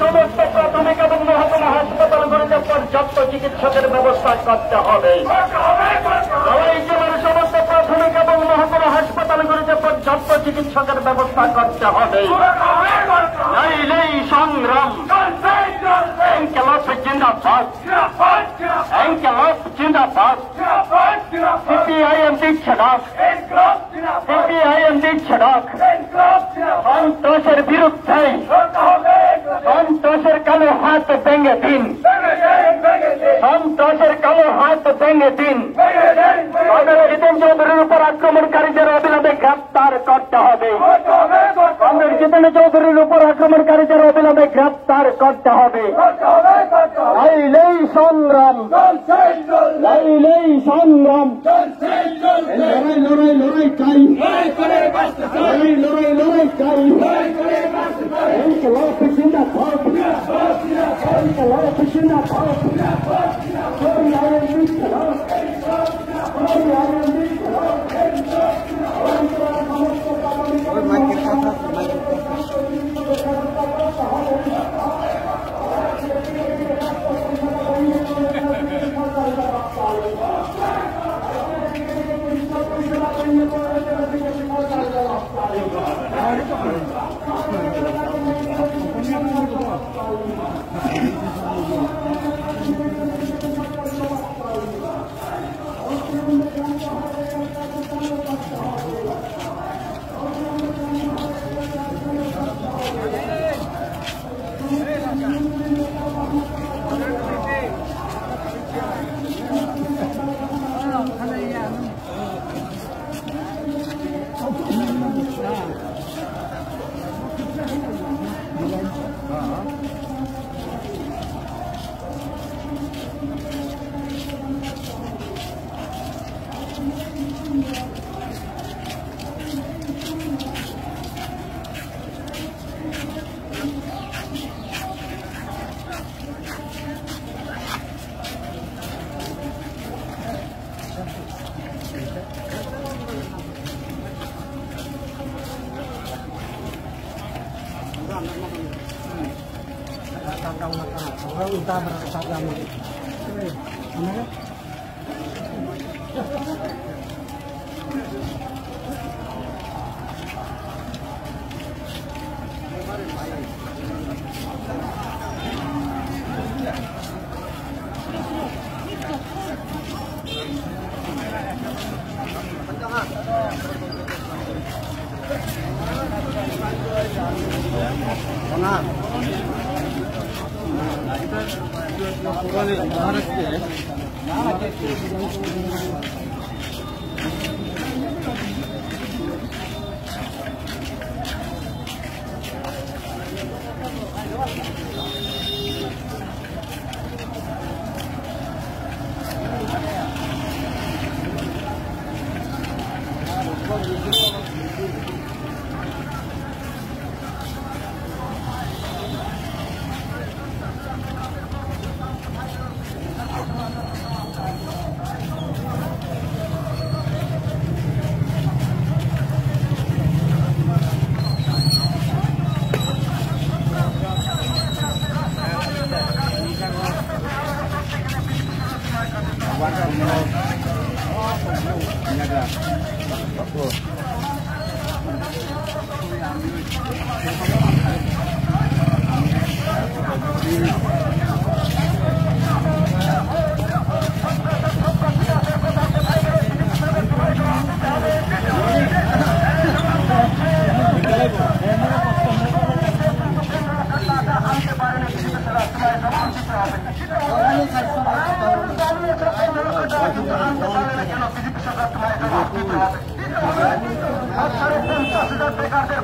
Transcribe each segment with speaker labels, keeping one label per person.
Speaker 1: সমস্ত প্রাথমিক এবং মহকুমা হাসপাতালগুলিতে পর্যাপ্ত চিকিৎসকের ব্যবস্থা করতে হবে। সমস্ত প্রাথমিক এবং মহকুমা হাসপাতালগুলিতে পর্যাপ্ত চিকিৎসকের ব্যবস্থা করতে হবে। সংগ্রাম জিন্দাবাদ, জিন্দাবাদ। সিপিআইএম দিচ্ছে ডাক, সিপিআইএম দিচ্ছে ডাক। সন্ত্রাসের বিরুদ্ধে সন্ত্রাসের কালো হাত ভেঙে দিন, সন্ত্রাসের কালো হাত ভেঙে দিন। জিতেন চৌধুরীর উপর আক্রমণকারীদের অবিলম্বে গ্রেপ্তার করতে হবে। কমরেড জিতেন চৌধুরীর উপর আক্রমণকারীদের অবিলম্বে গ্রেপ্তার করতে হবে। লাইলেই সংগ্রাম, লাইলেই সংগ্রাম। লড়াই লড়াই লড়াই চাই, লড়াই লড়াই লড়াই চাই। ইনকলাব জিন্দাবাদ, ইনকলাব জিন্দাবাদ। Utama sa agama. Ano?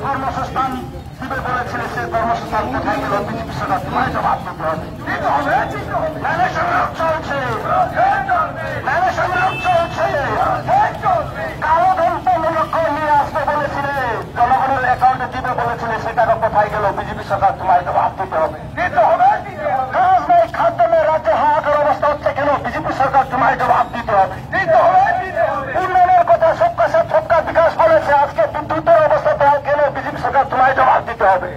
Speaker 1: কর্মসংস্থান দিবে বলেছিল, সে কর্মসংস্থান কোথায় গেল? বিজেপি সরকার তোমায় জবাব দিতে হবে, চলছে। নানা সংগ্রাম চলছে, কালো ধন 15 লক্ষ নিয়ে আসতে বলেছিলে, জনগণের অ্যাকাউন্টে দিবে বলেছিলে, সে টাকা কোথায় গেল? বিজেপি সরকার তোমায় জবাব দিতে হবে। কাজ নেই, খাদ্য নেই, রাজ্যে হাহাকার অবস্থা হচ্ছে কেন? বিজেপি সরকার তোমায় জবাব দিতে হবে। উন্নয়নের কথা সবকা সাথ সবকা বিকাশ বলেছে, আজকে বিদ্যুতের অবস্থা কেন? বিজেপি সরকার তোমায় জবাব দিতে হবে।